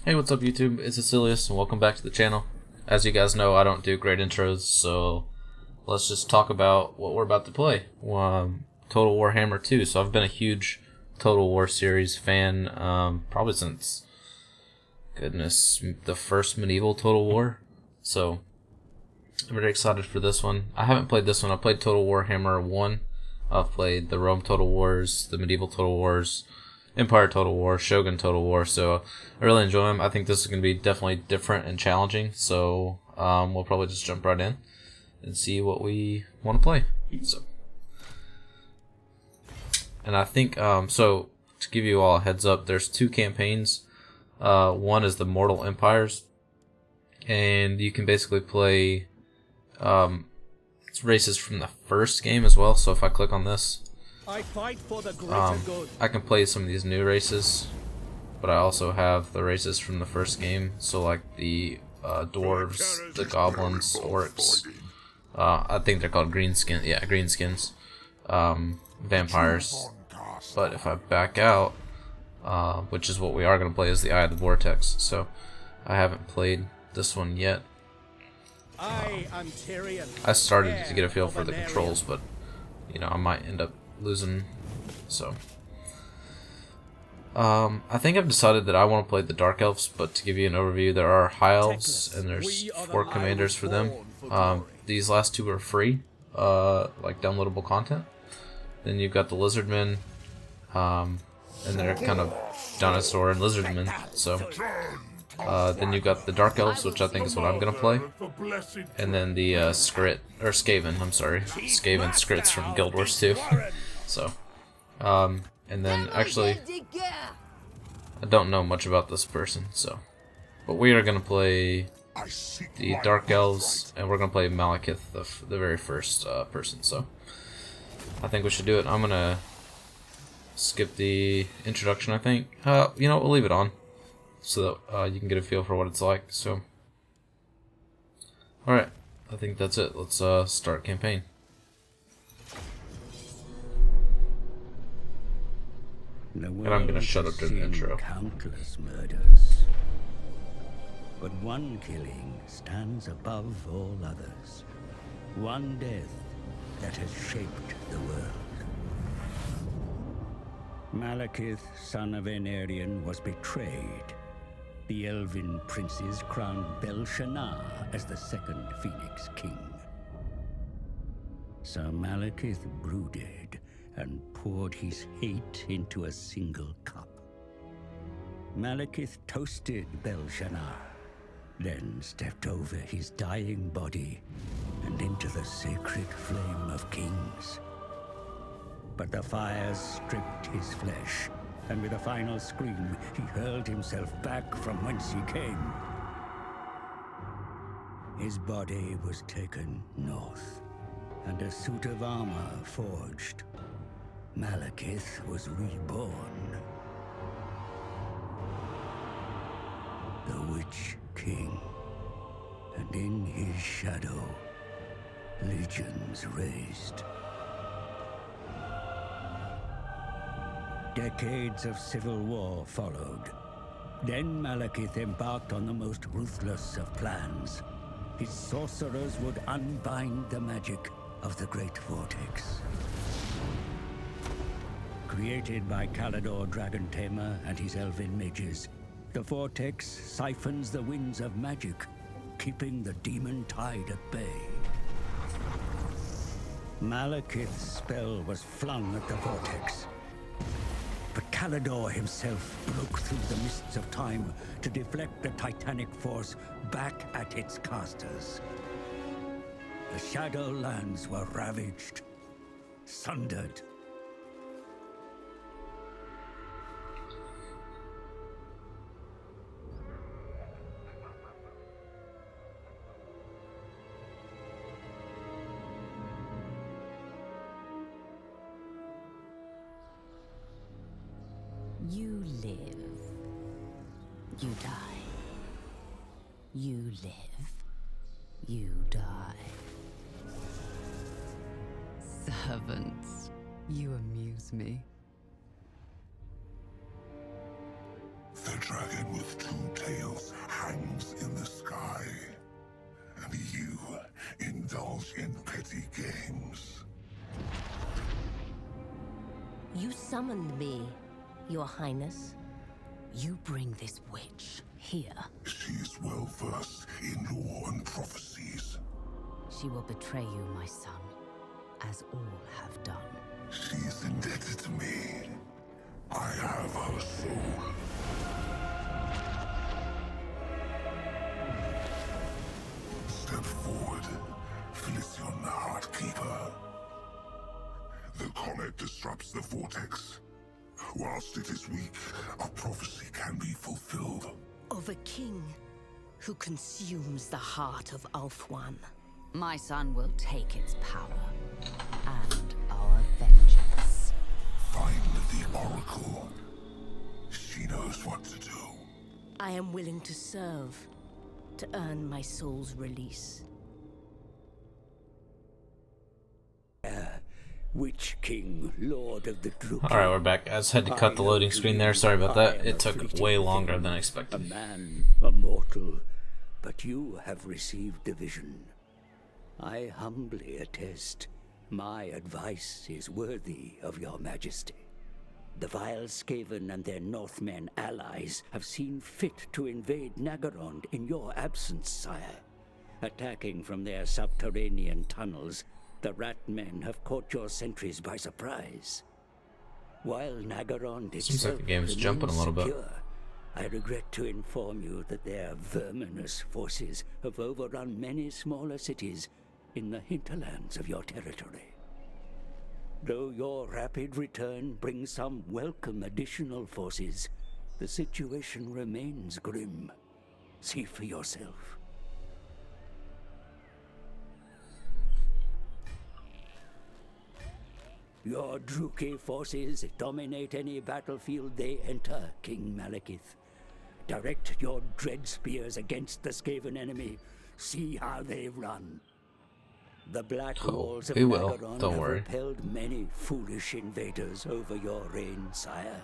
Hey, what's up YouTube? It's Acilius and welcome back to the channel. As you guys know, I don't do great intros, so let's just talk about what we're about to play. Total Warhammer 2. So I've been a huge Total War series fan probably since, goodness, the first medieval Total War. So I'm very excited for this one. I haven't played this one. I played Total Warhammer 1. I've played the Rome Total Wars, the Medieval Total Wars, Empire Total War, Shogun Total War, so I really enjoy them. I think this is going to be definitely different and challenging, so we'll probably just jump right in and see what we want to play. And I think, so to give you all a heads up, there's two campaigns. One is the Mortal Empires, and you can basically play races from the first game as well, so if I click on this, I fight for the greater good. I can play some of these new races, but I also have the races from the first game, so like the dwarves, the goblins, orcs, I think they're called greenskins, vampires. But if I back out, which is what we are going to play, is the Eye of the Vortex, so I haven't played this one yet. I started to get a feel for the controls, but you know, I might end up losing, so I think I've decided that I want to play the Dark Elves, but to give you an overview, there are High Elves, and there's 4 commanders for them. These last 2 are free, like downloadable content. Then you've got the Lizardmen, and they're kind of dinosaur and lizardmen, so then you've got the Dark Elves, which I think is what I'm going to play. And then the Skaven, I'm sorry. Skaven Skrits from Guild Wars 2. So, and then actually, I don't know much about this person, so. But we are going to play the Dark Elves, and we're going to play Malekith, the very first person, so. I think we should do it. I'm going to skip the introduction, I think. You know, we'll leave it on, so that you can get a feel for what it's like. So, alright, I think that's it. Let's start campaign. And I'm gonna shut up during the intro. Countless murders, but one killing stands above all others. One death that has shaped the world. Malekith, son of Aenarion, was betrayed. The elven princes crowned Belshazzar as the second Phoenix King. So Malekith brooded and poured his hate into a single cup. Malekith toasted Belshazzar, then stepped over his dying body and into the sacred flame of kings. But the fires stripped his flesh, and with a final scream, he hurled himself back from whence he came. His body was taken north, and a suit of armor forged. Malekith was reborn. The Witch King, and in his shadow, legions raised. Decades of civil war followed. Then Malekith embarked on the most ruthless of plans. His sorcerers would unbind the magic of the Great Vortex. Created by Kallador Dragon Tamer and his elven mages, the Vortex siphons the winds of magic, keeping the demon tide at bay. Malekith's spell was flung at the Vortex, but Kallador himself broke through the mists of time to deflect the titanic force back at its casters. The Shadowlands were ravaged, sundered. You live. You die. You live. You die. Servants, you amuse me. The dragon with two tails hangs in the sky, and you indulge in petty games. You summoned me, Your Highness. You bring this witch here. She's well versed in lore and prophecies. She will betray you, my son, as all have done. She's indebted to me. I have her soul. Step forward, Felicion the Heartkeeper. The comet disrupts the vortex. Whilst it is weak, a prophecy can be fulfilled. Of a king who consumes the heart of Ulthuan. My son will take its power and our vengeance. Find the Oracle. She knows what to do. I am willing to serve, to earn my soul's release. Witch King, Lord of the Druid. Alright, we're back. I just had to cut the loading screen there. Sorry about that. It took way longer than I A expected. man, a mortal, but you have received the vision. I humbly attest, my advice is worthy of your majesty. The vile Skaven and their Northmen allies have seen fit to invade Naggarond in your absence, sire. Attacking from their subterranean tunnels, the rat men have caught your sentries by surprise. While Naggarond Seems like itself the game's jumping a little bit. secure, I regret to inform you that their verminous forces have overrun many smaller cities in the hinterlands of your territory. Though your rapid return brings some welcome additional forces, the situation remains grim. See for yourself. Your Druki forces dominate any battlefield they enter, King Malekith. Direct your dread spears against the Skaven enemy. See how they run. The black Cool. walls of We will. Naggarond Don't have worry. repelled many foolish invaders over your reign, sire.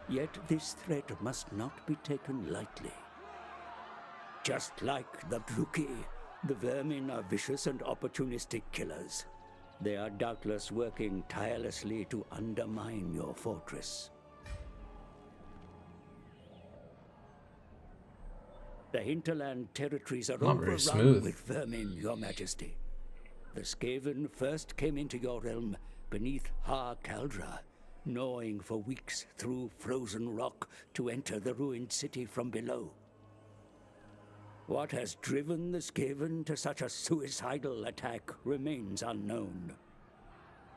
Yet this threat must not be taken lightly. Just like the Druki, the vermin are vicious and opportunistic killers. They are doubtless working tirelessly to undermine your fortress. The hinterland territories are Not very overrun smooth. with vermin, your majesty. The Skaven first came into your realm beneath Har Caldra, gnawing for weeks through frozen rock to enter the ruined city from below. What has driven the Skaven to such a suicidal attack remains unknown.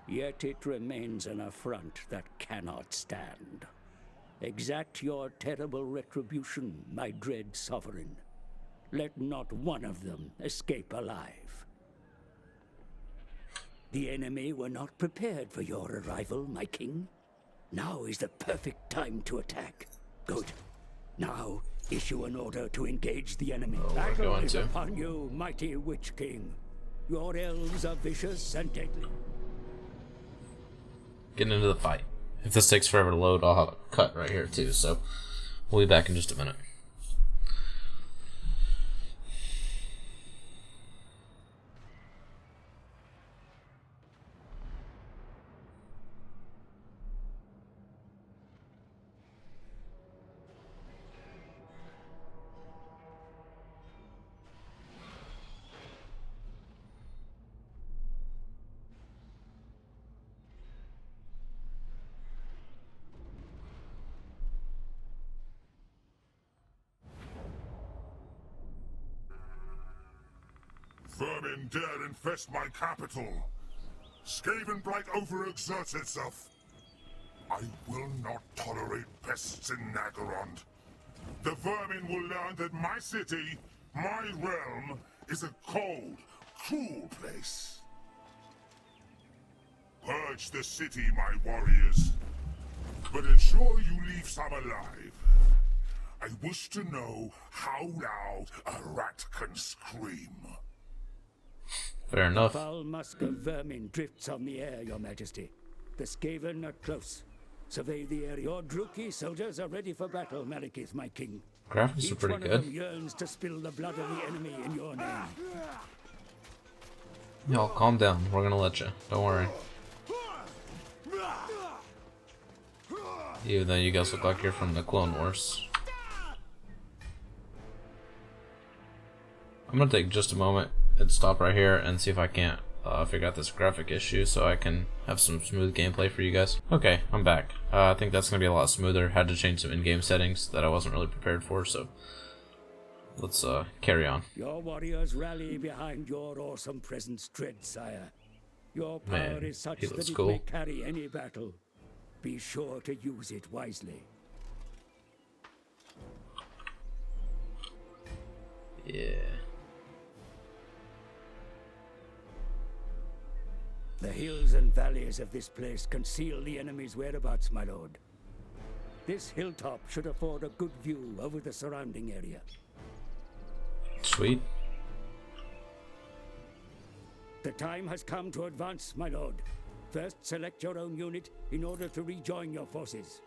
Yet it remains an affront that cannot stand. Exact your terrible retribution, my dread sovereign. Let not one of them escape alive. The enemy were not prepared for your arrival, my king. Now is the perfect time to attack. Good. Now, issue an order to engage the enemy. Oh, we're Battle going is to. upon you, mighty Witch King. Your elves are vicious and deadly. Getting into the fight. If this takes forever to load, I'll have a cut right here too, so we'll be back in just a minute. Vermin dare infest my capital. Skaven blight overexerts itself. I will not tolerate pests in Naggarond. The vermin will learn that my city, my realm, is a cold, cruel place. Purge the city, my warriors, but ensure you leave some alive. I wish to know how loud a rat can scream. Fair enough. Foul musk of vermin drifts on the air, your majesty. The Skaven are close. Survey the area. Your Druki soldiers are ready for battle, Malekith, my king. Graphics are Each pretty one of good. them yearns to spill the blood of the enemy in your name. Y'all calm down. We're gonna let you. Don't worry. Even though you guys look like you're from the Clone Wars. I'm gonna take just a moment and stop right here and see if I can't figure out this graphic issue so I can have some smooth gameplay for you guys. Okay, I'm back. I think that's gonna be a lot smoother. Had to change some in-game settings that I wasn't really prepared for, so let's carry on. Your warriors rally behind your awesome presence, dread sire. Your power Man, is such he that looks it cool. may carry any battle. Be sure to use it wisely. Yeah. The hills and valleys of this place conceal the enemy's whereabouts, my lord. This hilltop should afford a good view over the surrounding area. Sweet. The time has come to advance, my lord. First, select your own unit in order to rejoin your forces.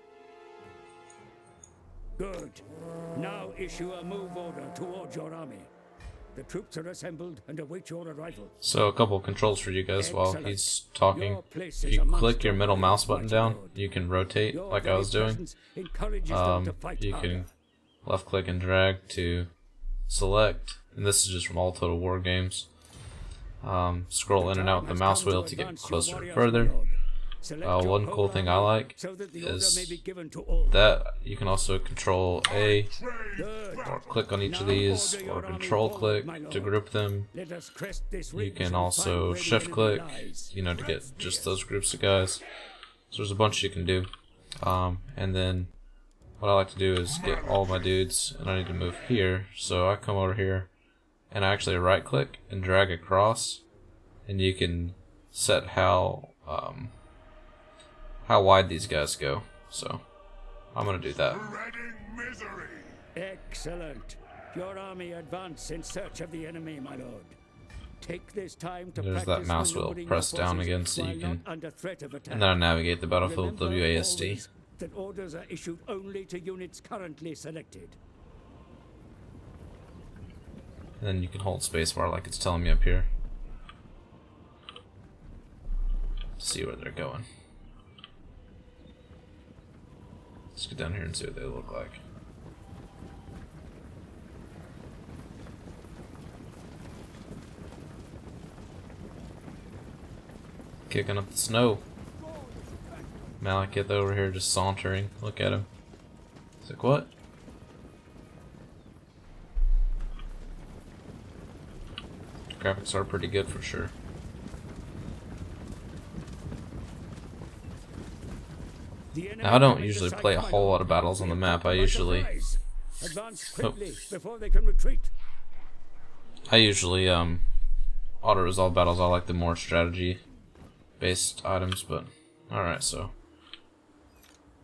Good. Now issue a move order towards your army. The troops are assembled and await your arrival. So a couple controls for you guys while Excellent. he's talking. Your place If is you amongst click your your middle mouse warriors, button down, my lord. you can rotate Your like I very was doing. presence encourages them to fight You harder. can left click and drag to select, and this is just from all Total War games. Scroll in and out with the mouse wheel to get closer and further. One cool thing I like is that you can also control A or click on each of these, or control click to group them. You can also shift click, you know, to get just those groups of guys. So there's a bunch you can do. And then what I like to do is get all my dudes, and I need to move here. So I come over here and I actually right click and drag across, and you can set how wide these guys go. So I'm gonna do that. Excellent. Your army advance in search of the enemy, my lord. Take this time to There's that practice mouse wheel. maneuvering Press your down forces again so you while can, not under threat of attack. and then I navigate the battlefield with Remember WASD. always that orders are issued only to units currently selected. And then you can hold spacebar like it's telling me up here. See where they're going. Let's get down here and see what they look like. Kicking up the snow. Malekith over here just sauntering. Look at him. He's like, what? The graphics are pretty good for sure. Now, I don't usually play a whole lot of battles on the map. I usually auto-resolve battles. I like the more strategy-based items, but alright, so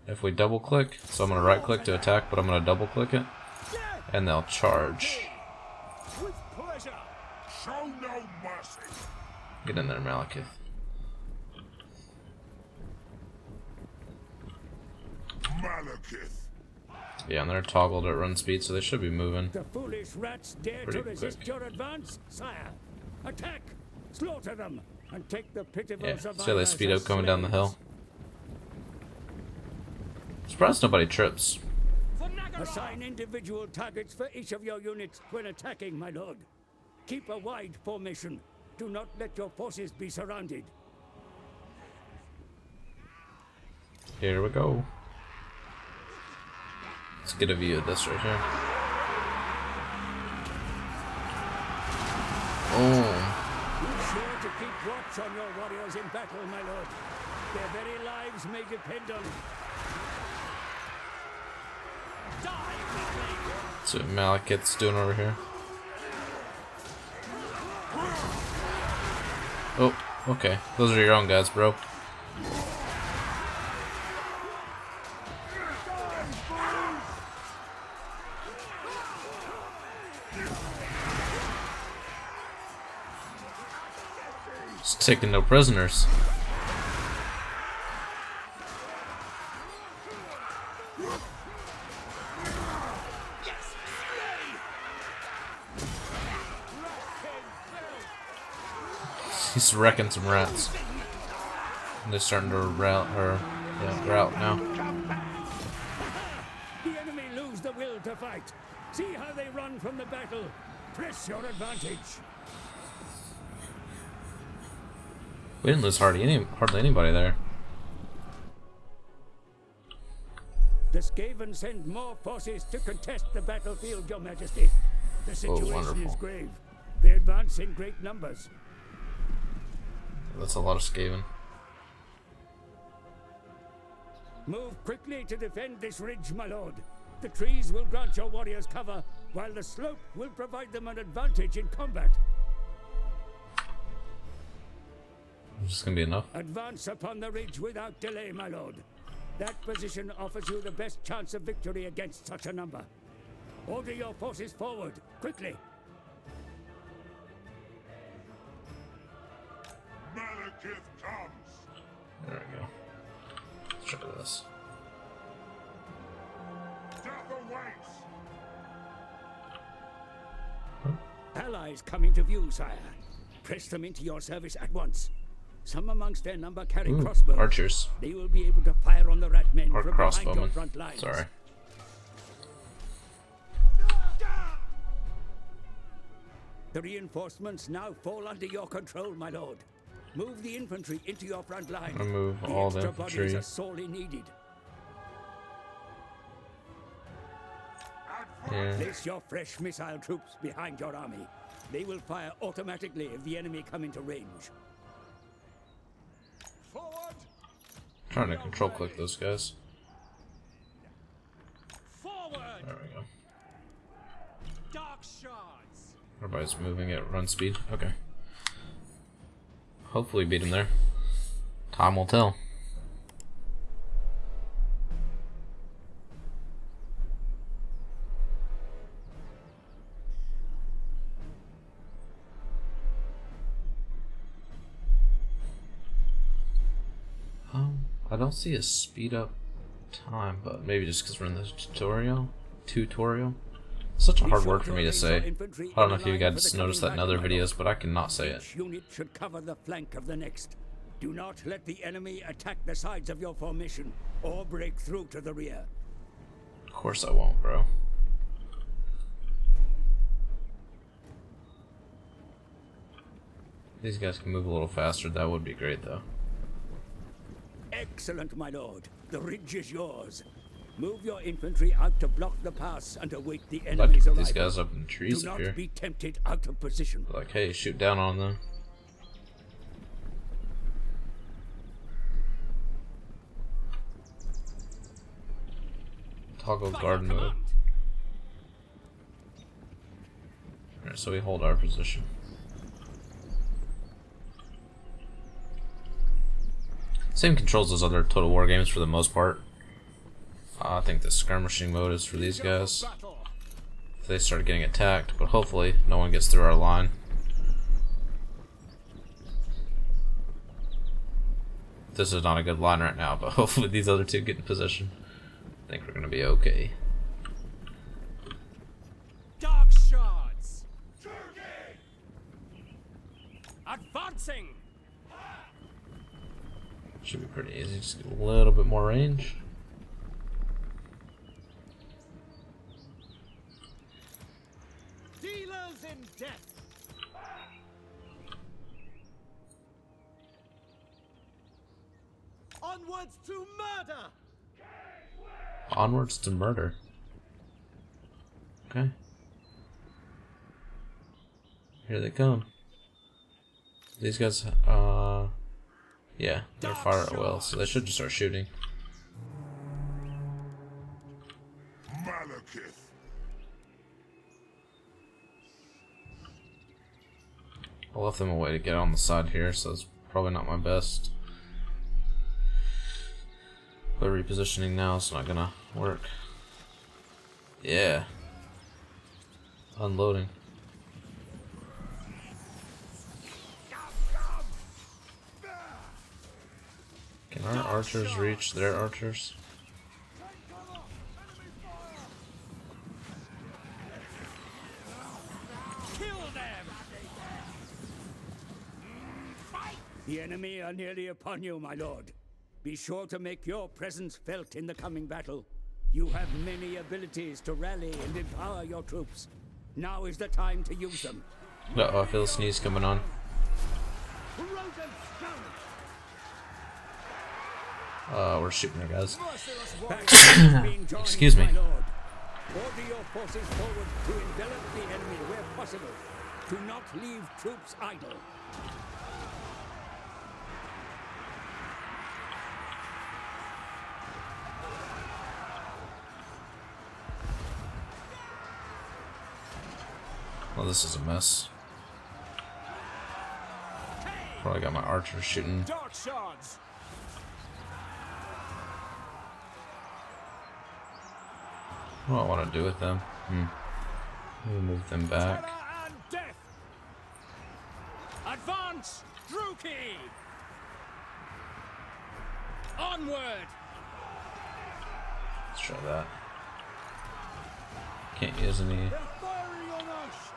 if we double-click, so I'm going to right-click to attack, but I'm going to double-click it, and they'll charge. With pleasure. Show no mercy. Get in there, Malekith. Malekith. Yeah, and they're toggled at run speed, so they should be moving. The foolish rats dare Pretty to resist quick. your advance, sire. Attack! Slaughter them! And take the pitiful Yeah, survivors see how they speed as up coming down the hill? slaves. Surprised nobody trips. Assign individual targets for each of your units when attacking, my lord. Keep a wide formation. Do not let your forces be surrounded. Here we go. Let's get a view of this right here. Oh. Be sure to keep watch on your warriors in battle, my lord. Their very lives may depend on it. See what Malekith's doing over here. Oh, okay. Those are your own guys, bro. Just taking no prisoners. He's wrecking some rats. And they're starting to rout now. The enemy lose the will to fight. See how they run from the battle. Press your advantage. We didn't lose hardly anybody there. The Skaven send more forces to contest the battlefield, Your Majesty. The situation wonderful. is grave. They advance in great numbers. That's a lot of Skaven. Move quickly to defend this ridge, my lord. The trees will grant your warriors cover, while the slope will provide them an advantage in combat. Is this gonna be enough? Advance upon the ridge without delay, my lord. That position offers you the best chance of victory against such a number. Order your forces forward, quickly. Malekith comes! There we go. Let's try this. Death awaits! Allies coming to view, sire. Press them into your service at once. Some amongst their number carry crossbows. Archers. They will be able to fire on the rat men Or from behind your crossbowmen. front lines. Sorry. The reinforcements now fall under your control, my lord. Move the infantry into your front line. Remove The all the extra bodies infantry. are sorely needed. Yeah. Place your fresh missile troops behind your army. They will fire automatically if the enemy come into range. Forward! Trying to control click those guys. Forward! There we go. Dark shards! Everybody's moving at run speed. Okay. Hopefully beat him there. Time will tell. I don't see a speed up time, but maybe just because we're in the tutorial. Such a hard word for me to say. I don't know if you guys noticed that in other videos, but I cannot say it. Each unit should cover the flank of the next. Do not let the enemy attack the sides of your formation or break through to the rear. Of course I won't, bro. These guys can move a little faster. That would be great, though. Excellent, my lord. The ridge is yours. Move your infantry out to block the pass and await the I'd like enemy's to put arrival. these guys up in trees Do up not here. be tempted out of position. Like, hey, shoot down on them. Toggle guard mode. Alright, so we hold our position. Same controls as other Total War games for the most part. I think the skirmishing mode is for these guys. If they start getting attacked, but hopefully no one gets through our line. This is not a good line right now, but hopefully these other two get in position. I think we're gonna be okay. Dark shards! Advancing! Should be pretty easy, just get a little bit more range. Dealers in death! Onwards to murder! Onwards to murder. Okay. Here they come. These guys, yeah, they're fire at will, so they should just start shooting. Malekith! I left them a way to get on the side here, so it's probably not my best. But repositioning now is not gonna work. Yeah. Unloading. Can our archers reach their archers? The enemy are nearly upon you, my lord. Be sure to make your presence felt in the coming battle. You have many abilities to rally and empower your troops. Now is the time to use them. Uh-oh, I feel a sneeze coming on. We're shooting her, guys. Excuse me. Order your forces forward to envelop the enemy where possible. Do not leave troops idle. Well, this is a mess. Probably got my archers shooting. Dark shards. What do I want to do with them? Maybe move them back. Terror and death. Advance, Druki. Onward. Let's try that. Can't use any. They're firing on us.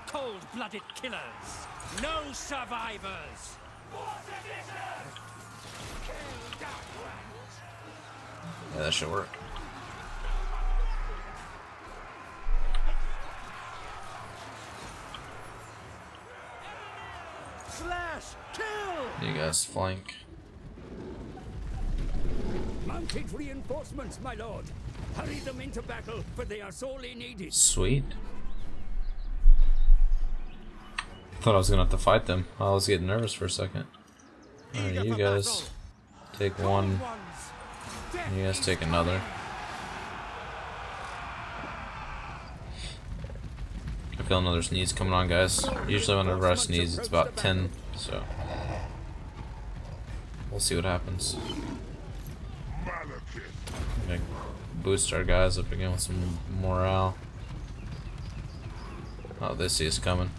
Cold-blooded killers. No survivors. Yeah, that should work. Slash, kill. You guys flank. Mounted reinforcements, my lord. Hurry them into battle, for they are sorely needed. Sweet. Thought I was gonna have to fight them. I was getting nervous for a second. Alright, you guys take one. You guys take another. I feel another sneeze coming on, guys. Usually whenever I sneeze, it's about 10, so we'll see what happens. Gonna boost our guys up again with some morale. Oh, they see us coming.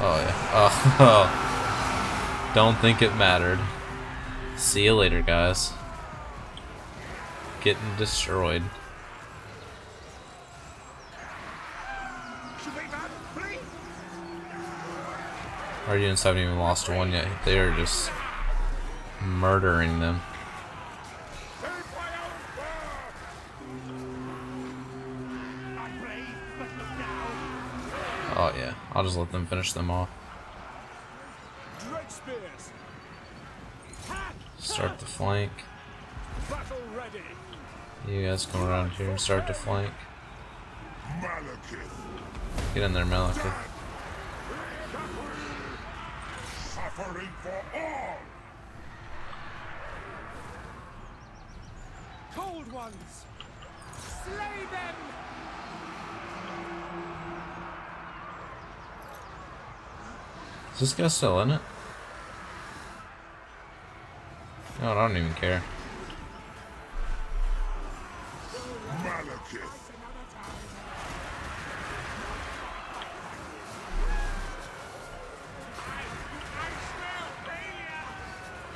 Oh yeah. Oh, don't think it mattered. See you later, guys. Getting destroyed. Our units haven't even lost one yet. They are just murdering them. Oh yeah, I'll just let them finish them off. Start the flank. You guys come around here and start to flank. Get in there, Malekith. Suffering for all! Cold ones! Slay them! Is this guy still in it? No, I don't even care. Malekith!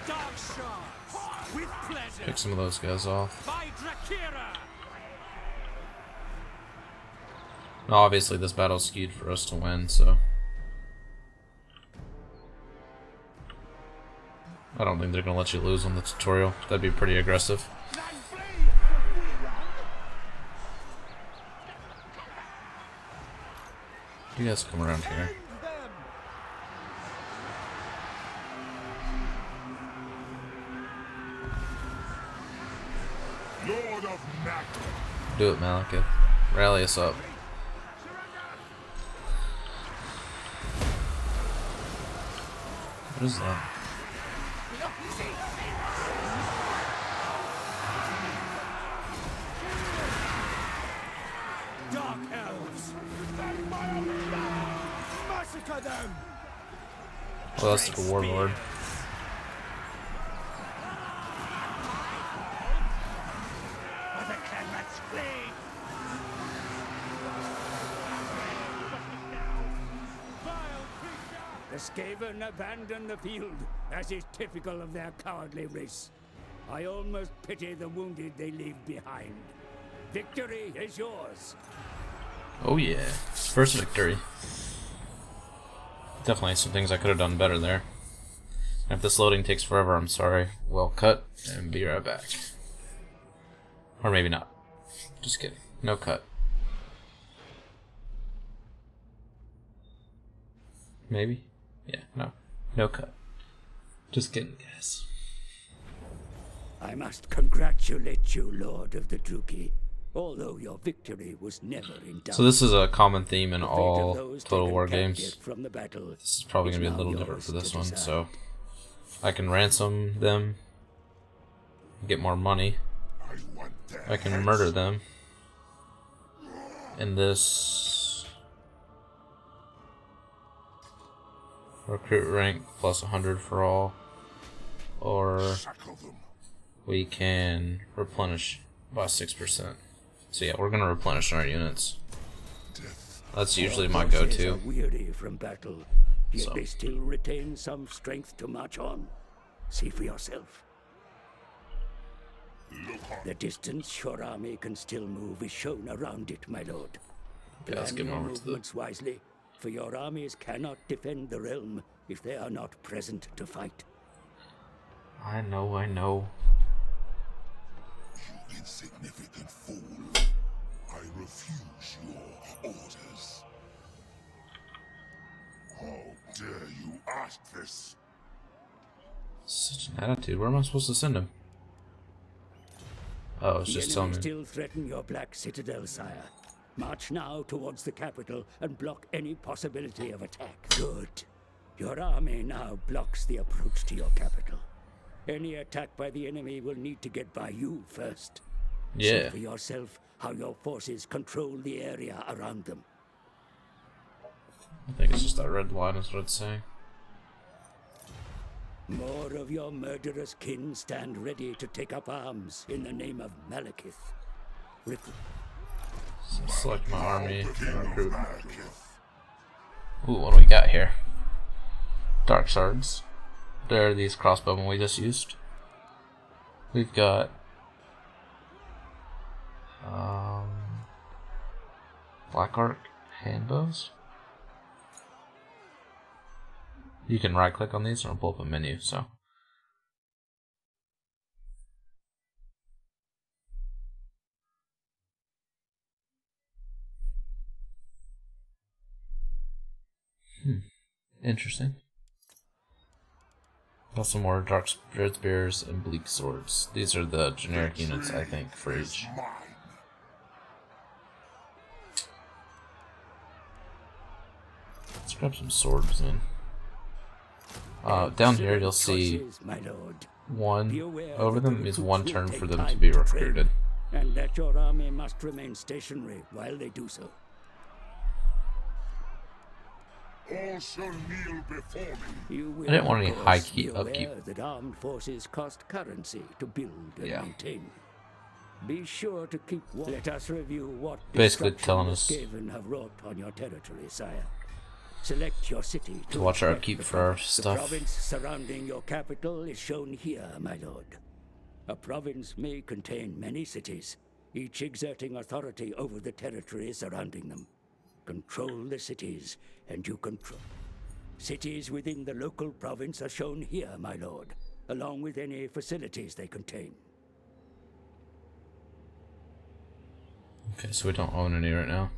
Dark shards! With pleasure! Pick some of those guys off. By Drakira! No, obviously this battle's skewed for us to win, so I don't think they're gonna let you lose on the tutorial. That'd be pretty aggressive. You guys come around here. Lord of Nagel! Do it, Malekith. Rally us up. What is that? Dark Elves! Massacre them! Well, that's the warlord. The Skaven abandon the field, as is typical of their cowardly race. I almost pity the wounded they leave behind. Victory is yours. Oh yeah, first victory. Definitely some things I could have done better there. And if this loading takes forever, I'm sorry. We'll cut and be right back. Or maybe not. Just kidding. No cut. Maybe? Yeah, no. No cut. Just kidding, guys. I must congratulate you, Lord of the Druki, although your victory was never in doubt. So this is a common theme in The fate all of those Total taken War captive games. from the battle This is probably is going to be a now little different yours for this to one, decide. so I can ransom them, get more money. I want their I can heads. murder them. In this recruit rank plus 100 for all, or Shackle them. we can replenish by 6%. So yeah, we're gonna replenish our units. That's usually my Forces go-to. are weary from battle, yet So. they still retain some strength to march on. See for yourself. Look on. The distance your army can still move is shown around it, my lord. Okay, let's Plan get your over to the. movements wisely, for your armies cannot defend the realm if they are not present to fight. I know. You insignificant fool. I refuse your orders. How dare you ask this? Such an attitude. Where am I supposed to send him? Oh, it's The just enemy telling me. still threaten your black citadel, sire. March now towards the capital and block any possibility of attack. Good. Your army now blocks the approach to your capital. Any attack by the enemy will need to get by you first. See Yeah. for yourself how your forces control the area around them. I think it's just that red line is what it's saying. More of your murderous kin stand ready to take up arms in the name of Malekith. Select my army. King of Recruit. Malekith. Ooh, what do we got here? Dark shards. There are these crossbowmen we just used. We've got Black Arc handbows. You can right click on these and it'll pull up a menu, so. Interesting. Got some more Dark Dread Spears and Bleak Swords. These are the generic units, I think, for each. Mine. Let's grab some swords then. Down here you'll see Choices, my lord. Be one aware over that the them is recruits one will turn take for them to time be train, recruited. and that your army must remain stationary while they do so. All shall kneel before me. You will, I didn't want of any course, high be key aware upkeep. that armed forces cost currency to build and Yeah. maintain. Be sure to keep. Let us review what Basically destruction telling the us Skaven have wrought on your territory, sire. Select your city To watch our inspect upkeep the for our province. stuff. The province surrounding your capital is shown here, my lord. A province may contain many cities, each exerting authority over the territory surrounding them. Control the cities, and you control. Cities within the local province are shown here, my lord, along with any facilities they contain. Okay, so we don't own any right now.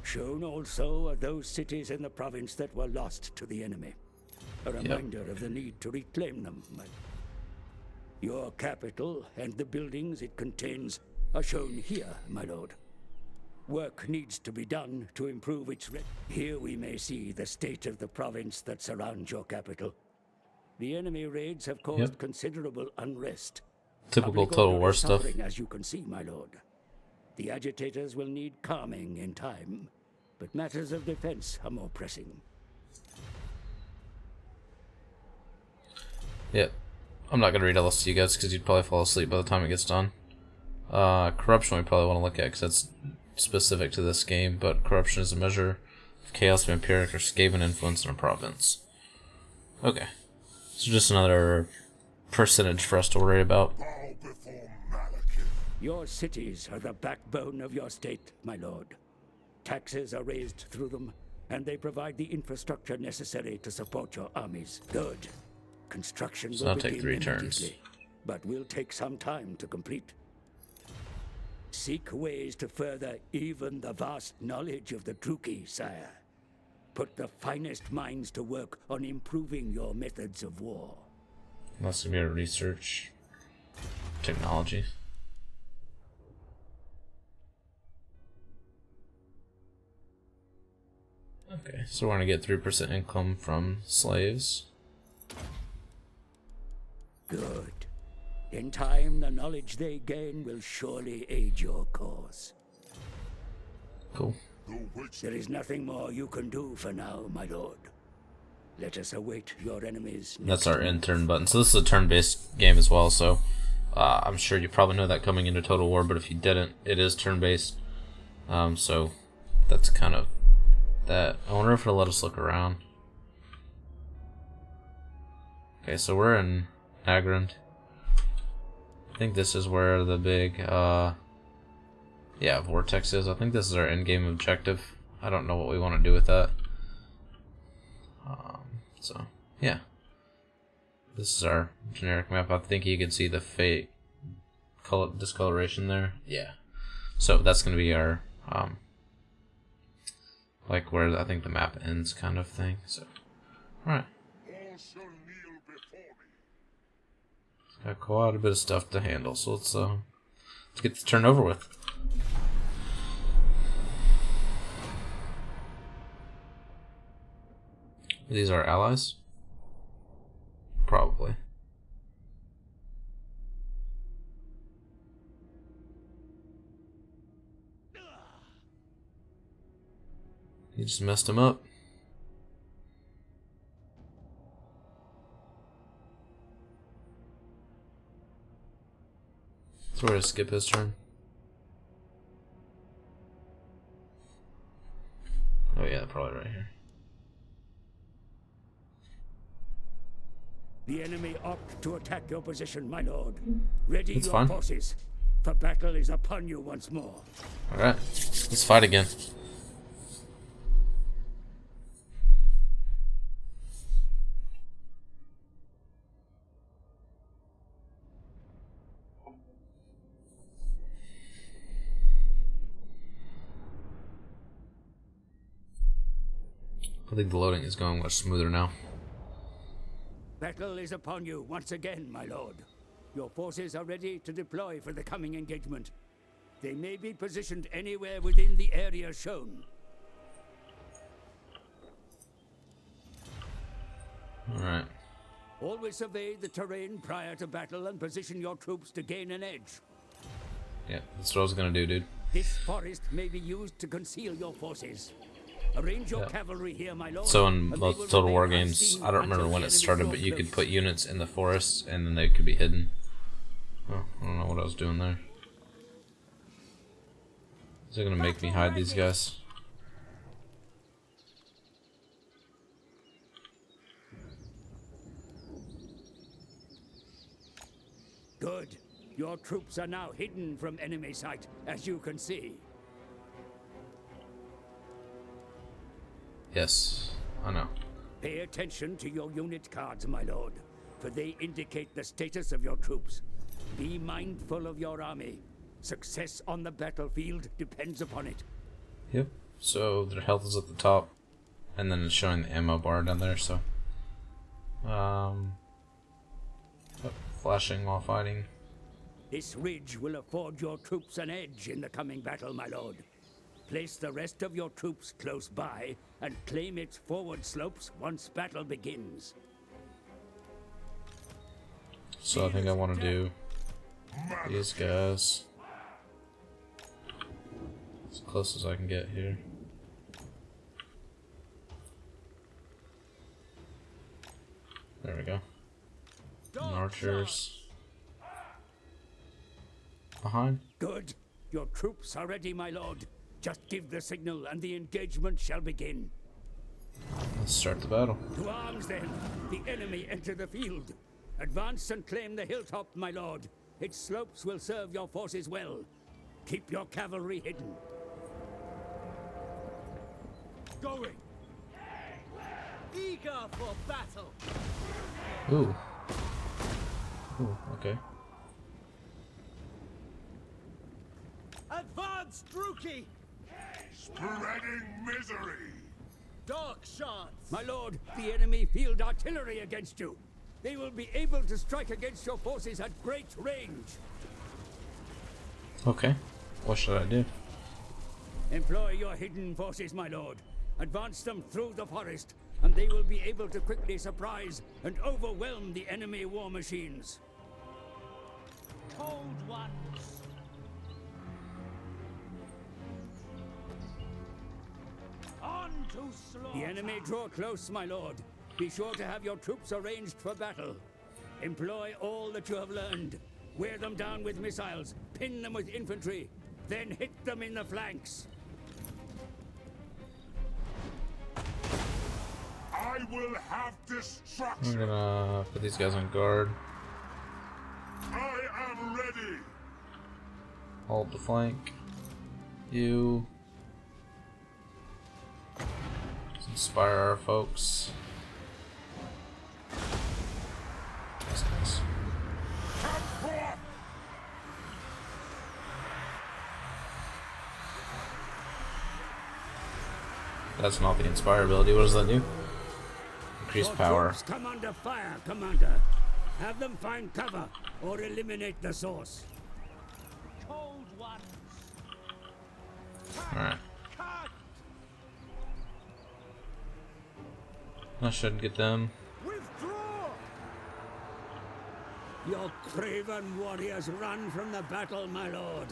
Shown also are those cities in the province that were lost to the enemy. A reminder of the need to reclaim them. Your capital and the buildings it contains are shown here, my lord. Work needs to be done to improve its Here we may see the state of the province that surrounds your capital. The enemy raids have caused Yep. considerable unrest. Typical Public Total order War is stuff. suffering, as you can see, my lord. The agitators will need calming in time, but matters of defense are more pressing. Yep. I'm not gonna read all this to you guys because you'd probably fall asleep by the time it gets done. Corruption we probably want to look at because that's specific to this game, but corruption is a measure of chaos, vampiric, or Skaven influence in a province. Okay. So just another percentage for us to worry about. Bow before Malekith. Your cities are the backbone of your state, my lord. Taxes are raised through them, and they provide the infrastructure necessary to support your armies. Good. Construction So will I'll take begin 3 turns. immediately, but will take some time to complete. Seek ways to further even the vast knowledge of the Druki, sire. Put the finest minds to work on improving your methods of war. That's gonna be a research technology. Okay, so we're gonna get 3% income from slaves. Good. In time, the knowledge they gain will surely aid your cause. Cool. There is nothing more you can do for now, my lord. Let us await your enemies. That's our end turn button. So this is a turn-based game as well, so I'm sure you probably know that coming into Total War, but if you didn't, it is turn-based. So that's kind of that. I wonder if it'll let us look around. Okay, so we're in Agrand. I think this is where the big, vortex is. I think this is our end-game objective. I don't know what we want to do with that. So, yeah. This is our generic map. I think you can see the fade color discoloration there. Yeah. So that's going to be our, like where I think the map ends kind of thing. So, alright. Got quite a bit of stuff to handle, so let's get this turn over with. These are allies? Probably. You just messed him up. So we're gonna skip his turn. Oh yeah, probably right here. The enemy opt to attack your position, my lord. Ready That's your fine. forces, for battle is upon you once more. Alright, let's fight again. I think the loading is going much smoother now. Battle is upon you once again, my lord. Your forces are ready to deploy for the coming engagement. They may be positioned anywhere within the area shown. Alright. Always survey the terrain prior to battle and position your troops to gain an edge. Yeah, that's what I was gonna do, dude. This forest may be used to conceal your forces. Arrange your cavalry here, my lord. So in and they most will Total War remain games, unseen I don't remember until when the it enemy started, draw but you could close. put units in the forest and then they could be hidden. Oh, I don't know what I was doing there. Is it gonna make me hide these guys? Good. Your troops are now hidden from enemy sight, as you can see. Yes, I know. Pay attention to your unit cards, my lord, for they indicate the status of your troops. Be mindful of your army. Success on the battlefield depends upon it. Yep. So their health is at the top, and then it's showing the ammo bar down there. So, flashing while fighting. This ridge will afford your troops an edge in the coming battle, my lord. Place the rest of your troops close by and claim its forward slopes once battle begins. So I think I want to do these guys as close as I can get here. There we go. And archers behind. Good. Your troops are ready, my lord. Just give the signal and the engagement shall begin. Let's start the battle. To arms then. The enemy enter the field. Advance and claim the hilltop, my lord. Its slopes will serve your forces well. Keep your cavalry hidden. going. Eager for battle. Ooh. Ooh, okay. Advance, Druki! Spreading misery! Dark shards! My lord, the enemy field artillery against you. They will be able to strike against your forces at great range. Okay. What should I do? Employ your hidden forces, my lord. Advance them through the forest, and they will be able to quickly surprise and overwhelm the enemy war machines. Cold ones! On to slaughter! The enemy draw close, my lord. Be sure to have your troops arranged for battle. Employ all that you have learned. Wear them down with missiles, pin them with infantry, then hit them in the flanks. I will have I'm destruction! gonna put these guys on guard. I am ready! Hold the flank. You. Let's inspire our folks. That's nice. Come forth! That's not the inspire ability. What does that do? Increase Your power. troops come under fire, Commander. Have them find cover or eliminate the source. Cold ones! Alright. Cut! That should get them. Withdraw! Your craven warriors run from the battle, my lord.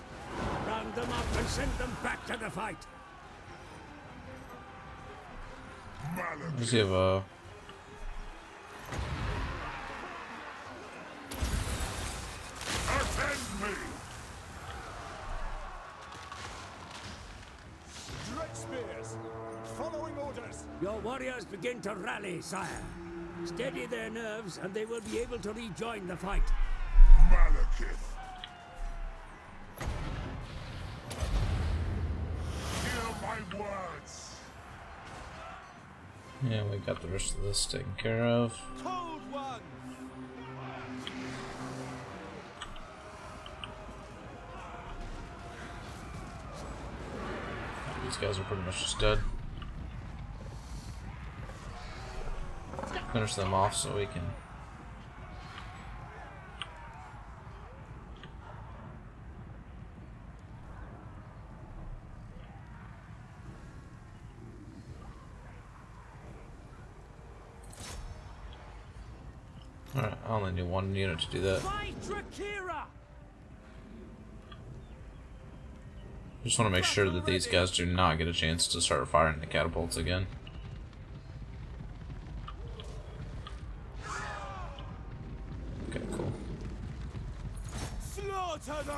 Round them up and send them back to the fight. Does he have a... Attend me! Direct spears! Following orders! Your warriors begin to rally, sire. Steady their nerves and they will be able to rejoin the fight. Malekith! Hear my words! Yeah, we got the rest of this taken care of. Cold ones! These guys are pretty much just dead. Finish them off so we can... Alright, I only need one unit to do that. Fight Drakira! Just want to make sure that these guys do not get a chance to start firing the catapults again. Okay, cool. Slaughter them!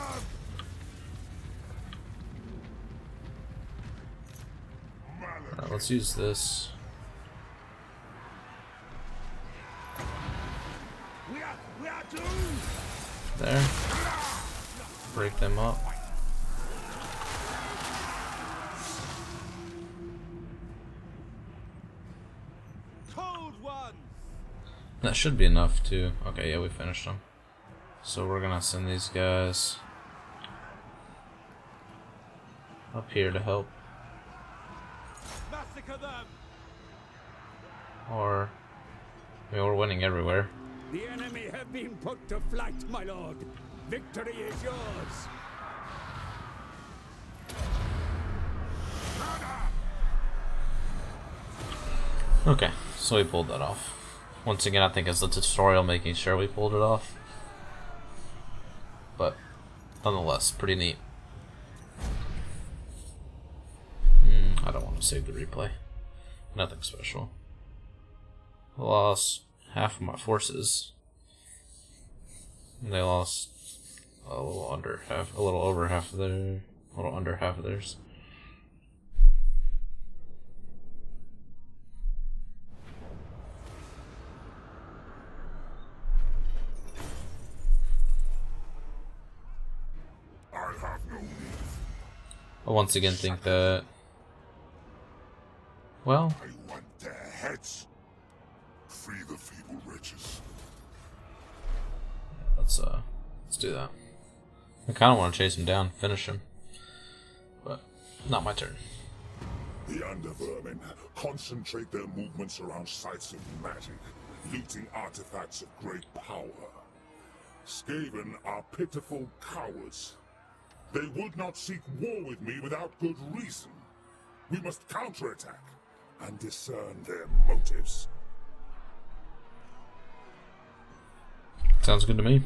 Alright, let's use this. We are doomed! There. Break them up. Cold ones! That should be enough too. Okay, yeah, we finished them. So we're gonna send these guys up here to help. Massacre them! Or, I mean, we're winning everywhere. The enemy have been put to flight, my lord. Victory is yours. Okay, so we pulled that off. Once again, I think it's the tutorial making sure we pulled it off. But, nonetheless, pretty neat. I don't want to save the replay. Nothing special. I lost half of my forces. They lost a little under half, a little over half of their, a little under half of theirs. I have no need. I once again think that Well, I want their heads. Free the feeble wretches. let's do that. I kind of want to chase him down, finish him, but not my turn. The undervermin concentrate their movements around sites of magic, looting artifacts of great power. Skaven are pitiful cowards. They would not seek war with me without good reason. We must counterattack and discern their motives. Sounds good to me.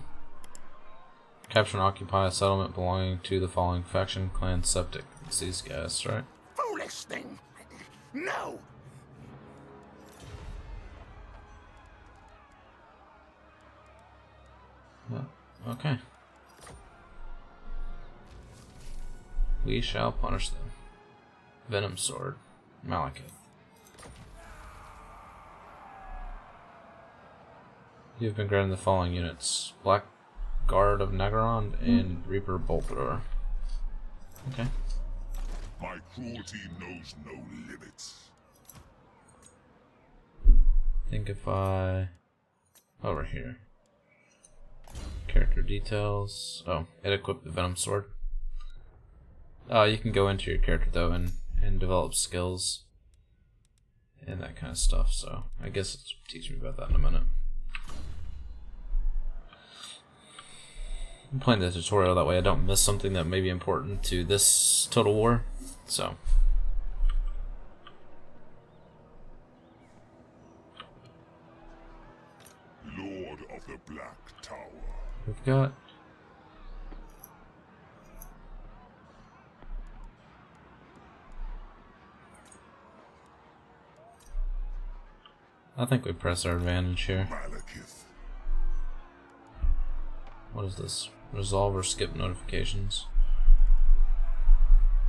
Capture and occupy a settlement belonging to the following faction: Clan Septic. It's these guys, right? Foolish thing! No! Okay. We shall punish them. Venom Sword. Malekith. You have been granted the following units: Black Guard of Nagaron and Reaper Bolter. Okay. My cruelty knows no limits. I think if I... over here. Character details. Oh, it equipped the Venom Sword. You can go into your character though and develop skills and that kind of stuff, so I guess it's teach me about that in a minute. I'm playing the tutorial, that way I don't miss something that may be important to this Total War, so. Lord of the Black Tower. We've got... I think we press our advantage here. Malekith. What is this? Resolve or skip notifications.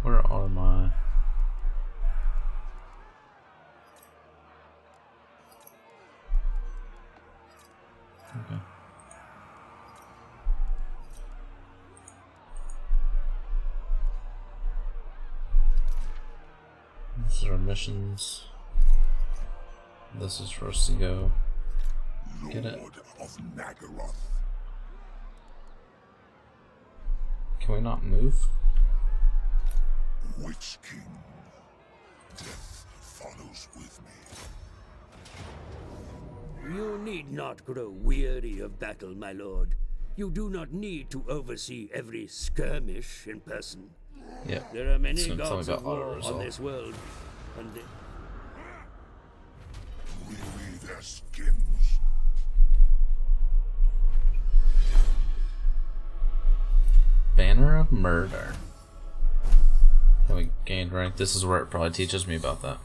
Where are my... Okay. These are our missions. This is for us to go get it. Lord of Nagaroth. Can we not move? Witch King. Death follows with me. You need not grow weary of battle, my lord. You do not need to oversee every skirmish in person. Yeah. There are many It's gonna tell me gods about of war auto-resolve. on this world, and they... Weary their skins. Banner of Murder. Then we gained rank. This is where it probably teaches me about that.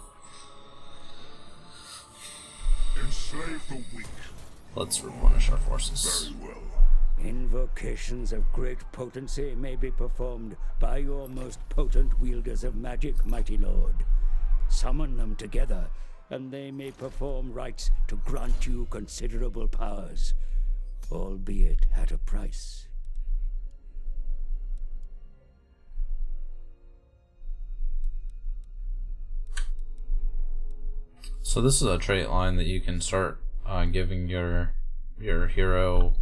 Enslave the weak. Let's replenish our forces. Very well. Invocations of great potency may be performed by your most potent wielders of magic, mighty lord. Summon them together, and they may perform rites to grant you considerable powers, albeit at a price. So this is a trait line that you can start giving your hero,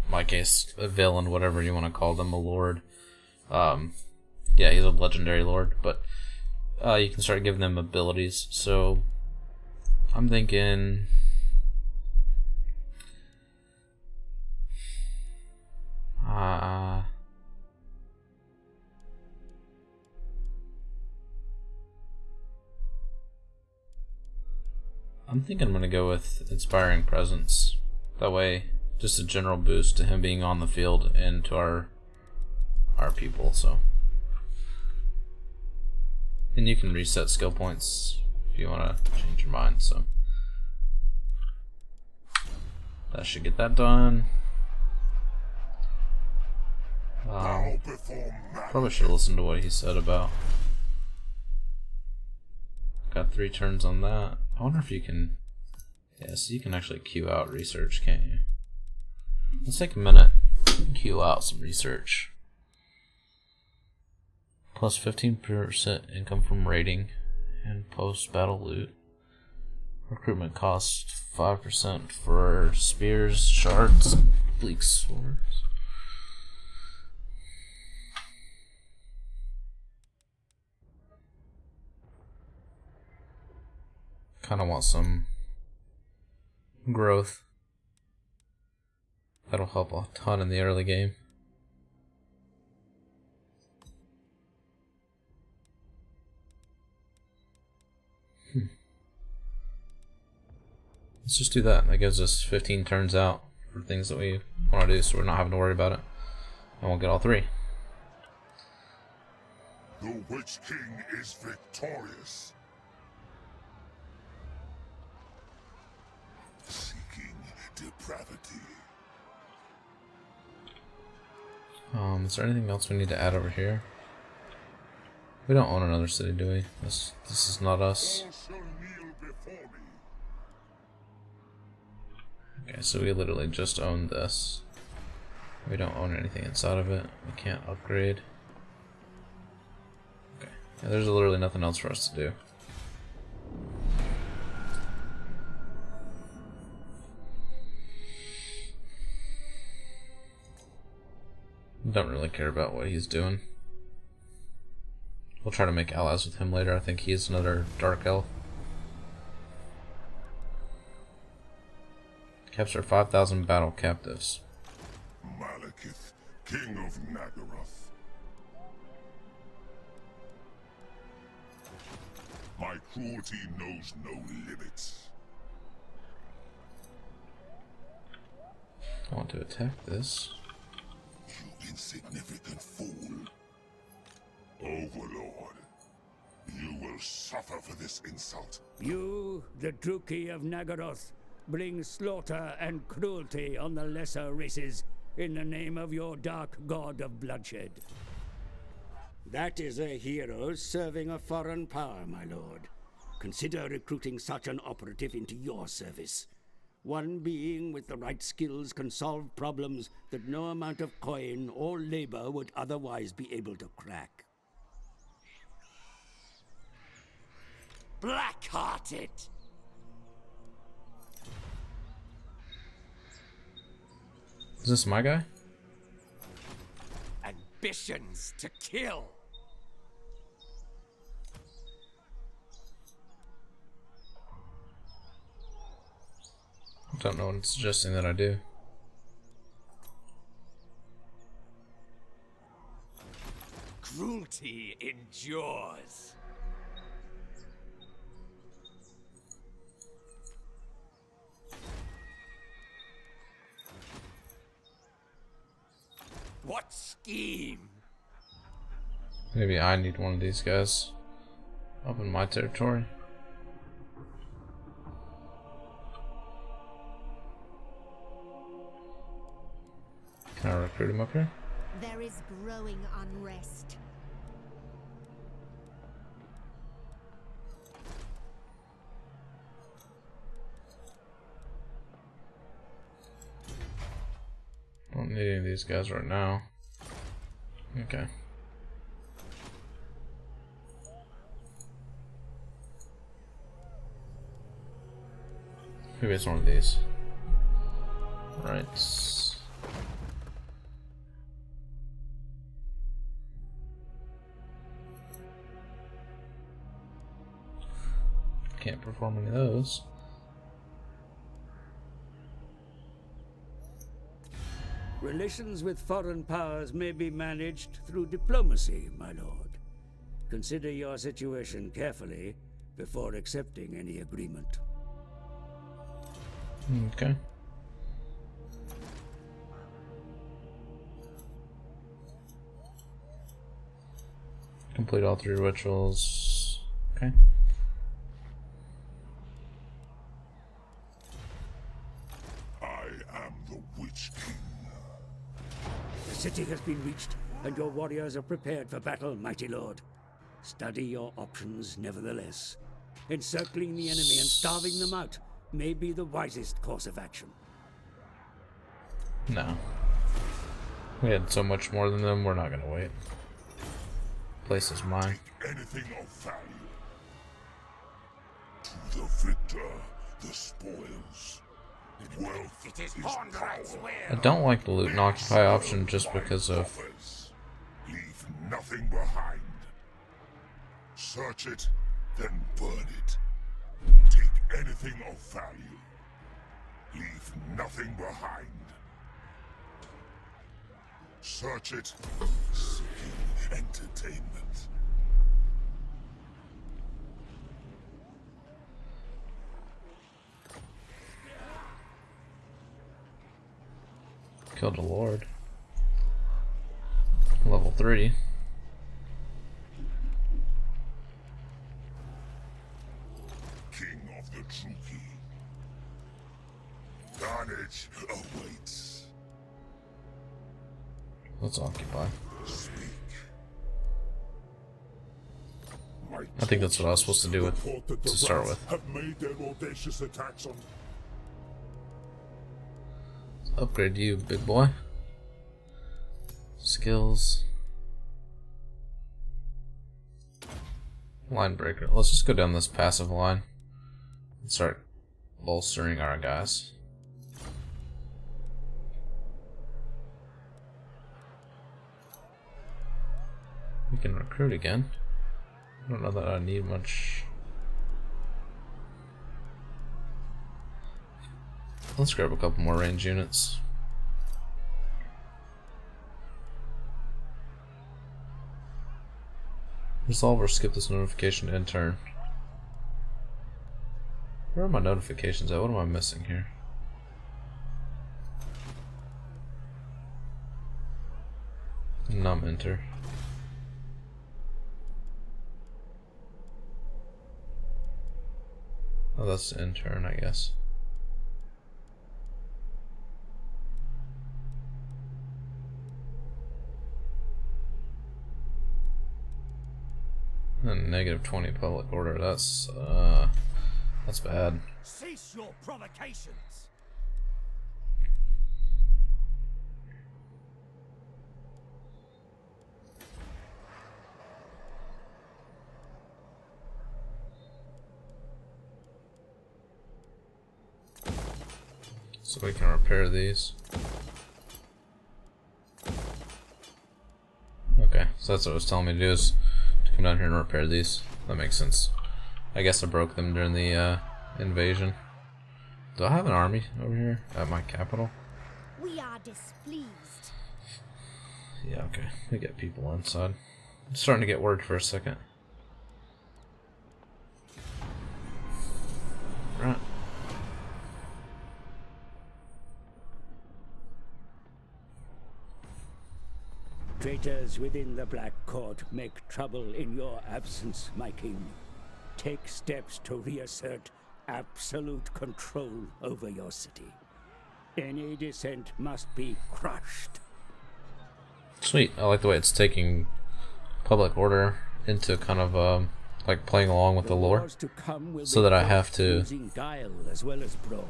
in my case, a villain, whatever you want to call them, a lord. Yeah, he's a legendary lord, but you can start giving them abilities. So I'm thinking... I'm thinking I'm going to go with Inspiring Presence. That way, just a general boost to him being on the field and to our people, so. And you can reset skill points if you want to change your mind, so. That should get that done. Bow before Probably should listen to what he said about. Got 3 turns on that. I wonder if you can... Yeah, so you can actually queue out research, can't you? Let's take a minute and queue out some research. Plus 15% income from raiding And post-battle loot. Recruitment cost 5% for spears, shards, bleak swords. Kinda want some growth. That'll help a ton in the early game. Let's just do that. That gives us 15 turns out for things that we want to do, so we're not having to worry about it. And we'll get all 3. The Witch King is victorious. Seeking depravity. Is there anything else we need to add over here? We don't own another city, do we? This is not us. All shall kneel before me. Okay, so we literally just own this. We don't own anything inside of it. We can't upgrade. Okay, yeah, there's literally nothing else for us to do. Don't really care about what he's doing. We'll try to make allies with him later. I think he's another Dark Elf. Capture 5,000 battle captives. Malekith, King of Nagaroth. My cruelty knows no limits. I want to attack this. You insignificant fool. Overlord, you will suffer for this insult. You, the Druki of Nagaroth, bring slaughter and cruelty on the lesser races in the name of your dark god of bloodshed. That is a hero serving a foreign power, my lord. Consider recruiting such an operative into your service. One being with the right skills can solve problems that no amount of coin or labor would otherwise be able to crack. Black-hearted! Is this my guy? Ambitions to kill! I don't know what it's suggesting that I do. Cruelty endures. What scheme? Maybe I need one of these guys up in my territory. Can I recruit him up here? There is growing unrest. Don't need any of these guys right now. Okay. Maybe it's one of these. Right. Can't perform any of those. Relations with foreign powers may be managed through diplomacy, my lord. Consider your situation carefully before accepting any agreement. Okay. Complete all 3 rituals. Okay. I am the Witch King. The city has been reached, and your warriors are prepared for battle, mighty lord. Study your options, nevertheless. Encircling the enemy and starving them out may be the wisest course of action. No. We had so much more than them, we're not gonna wait. Place is mine. Anything of value. To the victor, the spoils. Wealth is power. I don't like the loot and occupy option just because of... Leave nothing behind. Search it, then burn it. Take anything of value. Leave nothing behind. Search it, seeking entertainment. Killed a lord. Level 3. King of the Truki. Carnage awaits. Let's occupy. Speak. I think that's what I was supposed to do with to start with. Have made their audacious attacks on. Upgrade you, big boy. Skills. Line breaker. Let's just go down this passive line and start bolstering our guys. We can recruit again. I don't know that I need much. Let's grab a couple more range units. Resolve or skip this notification to end turn. Where are my notifications at? What am I missing here? Num enter. Oh, that's the end turn, I guess. And negative 20 public order. That's bad. Cease your provocations. So we can repair these. Okay, so that's what it was telling me to do, is to come down here and repair these. That makes sense. I guess I broke them during the invasion. Do I have an army over here at my capital? We are displeased. Yeah, okay. We get people inside. I'm starting to get worried for a second. Right. Traitors within the Black Court make trouble in your absence, my king. Take steps to reassert absolute control over your city. Any dissent must be crushed. Sweet. I like the way it's taking public order into kind of like playing along with the lore, so that I have to using guile as well as brawn.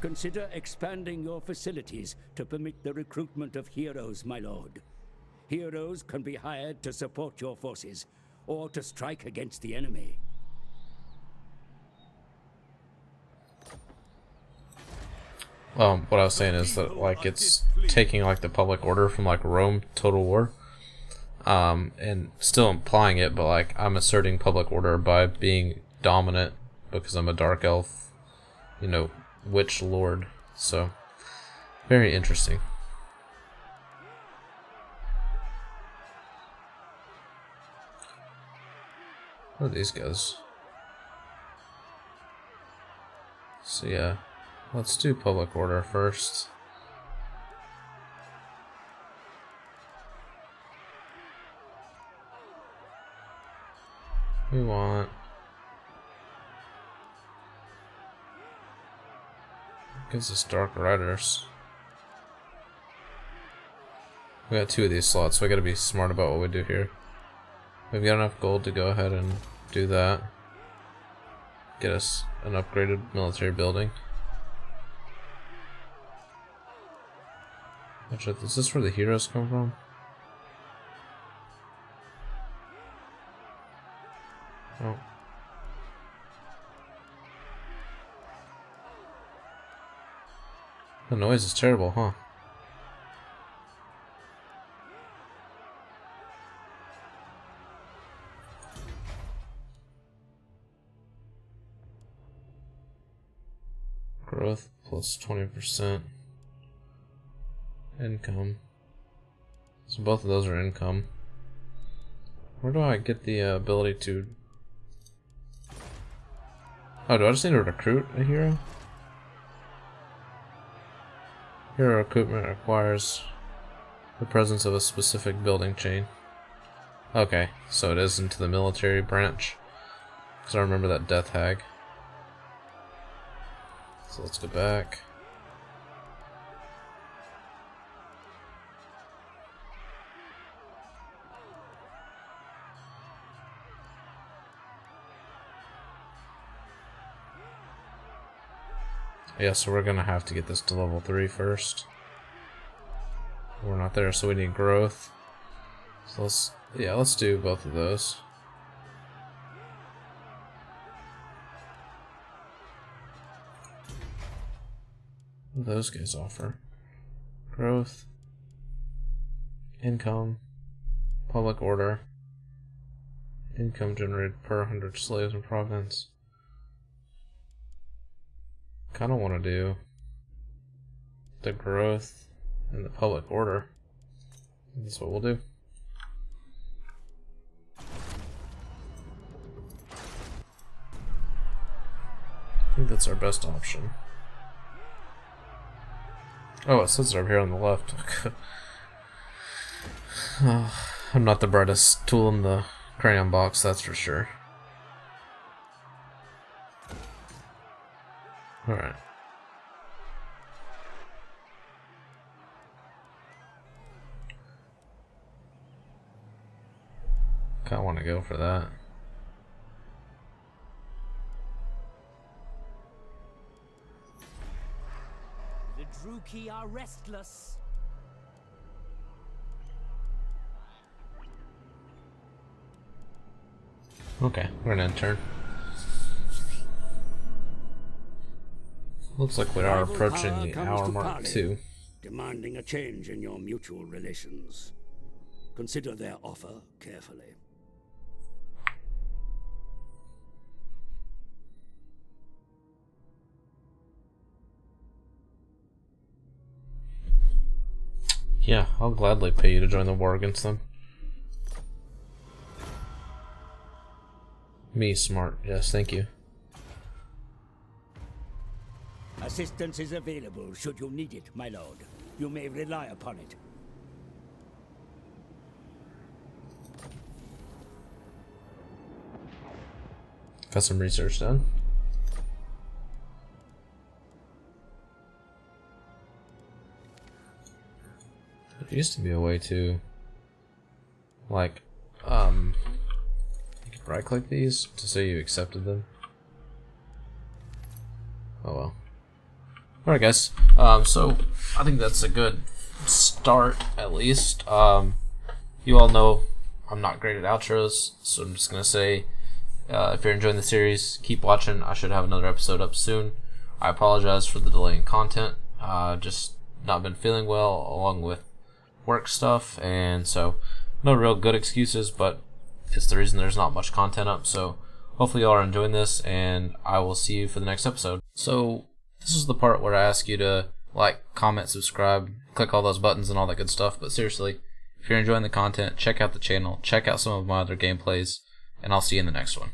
Consider expanding your facilities to permit the recruitment of heroes, my lord. Heroes can be hired to support your forces, or to strike against the enemy. what I was saying is that like it's taking like the public order from like Rome Total War, and still implying it, but like I'm asserting public order by being dominant because I'm a Dark Elf, you know, witch lord. So very interesting. What are these guys? So yeah, let's do public order first. We want gives us Dark Riders. We got 2 of these slots, so I gotta be smart about what we do here. We've got enough gold to go ahead and do that. Get us an upgraded military building. Actually, is this where the heroes come from? Oh. The noise is terrible, huh? Growth plus 20%. Income. So both of those are income. Where do I get the ability to... Oh, do I just need to recruit a hero? Hero recruitment requires the presence of a specific building chain. Okay, so it is into the military branch. Because I remember that death hag. So let's go back. Yeah, so we're gonna have to get this to level 3 first. We're not there, so we need growth. So let's do both of those. What do those guys offer? Growth, income, public order, income generated per 100 slaves in province. Kind of want to do the growth and the public order. That's what we'll do. I think that's our best option. Oh, it says it over here on the left. I'm not the brightest tool in the crayon box, that's for sure. Alright. Kinda wanna go for that. The Druki are restless. Okay, we're gonna turn. Looks like we are approaching the hour mark too. Demanding a change in your mutual relations. Consider their offer carefully. Yeah, I'll gladly pay you to join the war against them. Me, smart. Yes, thank you. Assistance is available should you need it, my lord. You may rely upon it. Got some research done. There used to be a way to, like, you could right-click these to say you accepted them. Oh well. Alright guys, so I think that's a good start, at least. You all know I'm not great at outros, so I'm just gonna say, if you're enjoying the series, keep watching. I should have another episode up soon. I apologize for the delay in content. Just not been feeling well, along with work stuff, and so no real good excuses, but it's the reason there's not much content up. So hopefully y'all are enjoying this, and I will see you for the next episode. So this is the part where I ask you to like, comment, subscribe, click all those buttons and all that good stuff. But seriously, if you're enjoying the content, check out the channel, check out some of my other gameplays, and I'll see you in the next one.